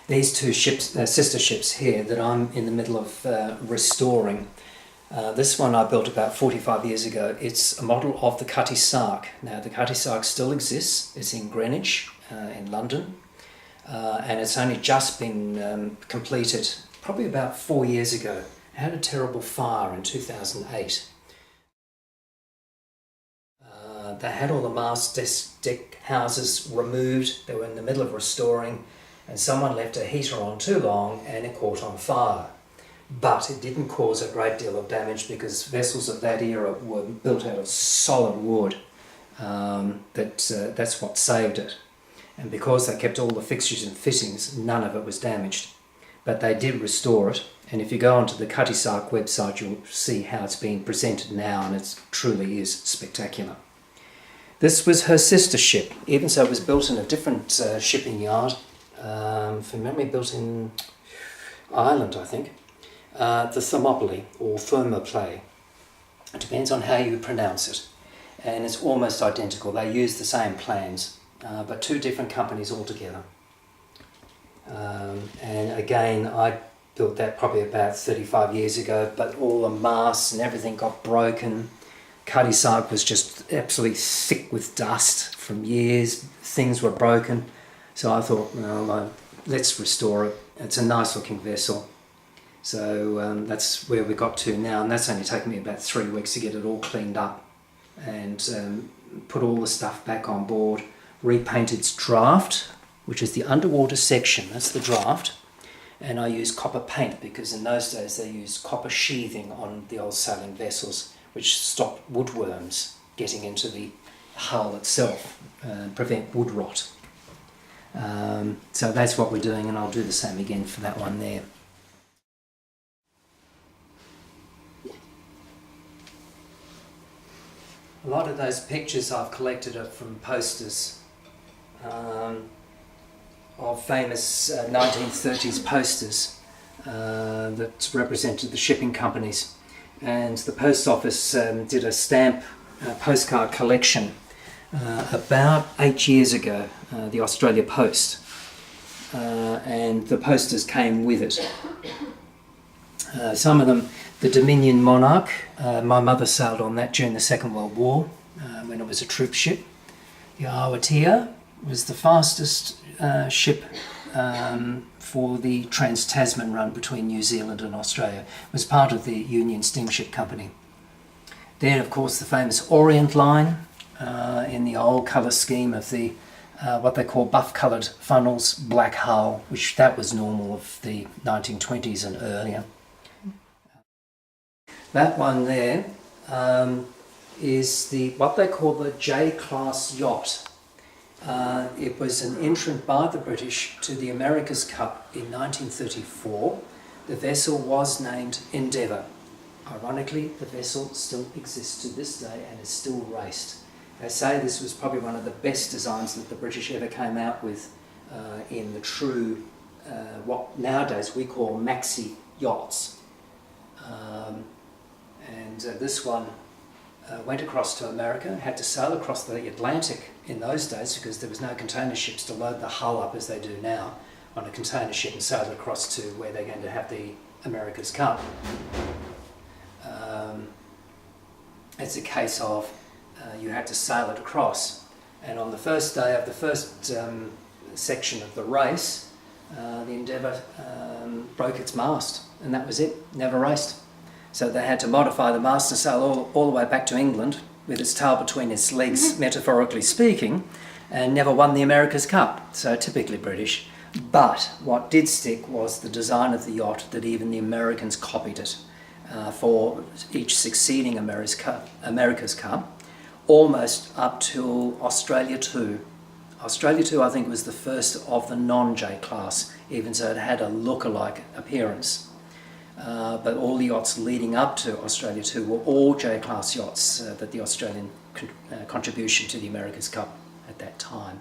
These two ships, sister ships here that I'm in the middle of restoring. This one I built about 45 years ago. It's a model of the Cutty Sark. Now the Cutty Sark still exists. It's in Greenwich in London, and it's only just been completed probably about 4 years ago. It had a terrible fire in 2008. They had all the mast deck houses removed. They were in the middle of restoring, and someone left a heater on too long and it caught on fire. But it didn't cause a great deal of damage because vessels of that era were built out of solid wood. That's what saved it. And because they kept all the fixtures and fittings, none of it was damaged. But they did restore it, and if you go onto the Cutty Sark website, you'll see how it's being presented now, and it truly is spectacular. This was her sister ship, even so it was built in a different shipping yard, from memory built in Ireland, I think. The Thermopylae, or Thermopylae. It depends on how you pronounce it. And it's almost identical. They use the same plans, but two different companies altogether. And again, I built that probably about 35 years ago, but all the masts and everything got broken. Cutty Sark was just absolutely thick with dust from years. Things were broken. So I thought, well, let's restore it. It's a nice looking vessel. So that's where we got to now, and that's only taken me about 3 weeks to get it all cleaned up and put all the stuff back on board, repaint its draft, which is the underwater section. That's the draft. And I use copper paint because in those days they used copper sheathing on the old sailing vessels, which stopped woodworms getting into the hull itself and prevent wood rot. So that's what we're doing, and I'll do the same again for that one there. A lot of those pictures I've collected are from posters of famous 1930s posters that represented the shipping companies. And the post office did a stamp postcard collection about 8 years ago, the Australia Post, and the posters came with it. Some of them, the Dominion Monarch, my mother sailed on that during the Second World War when it was a troop ship. The Awatea was the fastest ship for the Trans-Tasman run between New Zealand and Australia. It was part of the Union Steamship Company. Then, of course, the famous Orient Line in the old colour scheme of the what they call buff-coloured funnels, black hull, which that was normal of the 1920s and earlier. That one there is what they call the J-Class Yacht. It was an entrant by the British to the America's Cup in 1934. The vessel was named Endeavour. Ironically, the vessel still exists to this day and is still raced. They say this was probably one of the best designs that the British ever came out with in the true, what nowadays we call maxi yachts. This one went across to America, had to sail across the Atlantic in those days because there was no container ships to load the hull up as they do now on a container ship and sail across to where they're going to have the America's Cup. It's a case of you had to sail it across, and on the first day of the first section of the race, the Endeavour broke its mast, and that was it, never raced. So they had to modify the mast to sail all the way back to England with its tail between its legs, metaphorically speaking, and never won the America's Cup. So typically British. But what did stick was the design of the yacht, that even the Americans copied it for each succeeding America's Cup, almost up till Australia 2. Australia 2, I think, was the first of the non-J class, even so it had a look-alike appearance. But all the yachts leading up to Australia 2 were all J-class yachts, that the Australian contribution to the America's Cup at that time.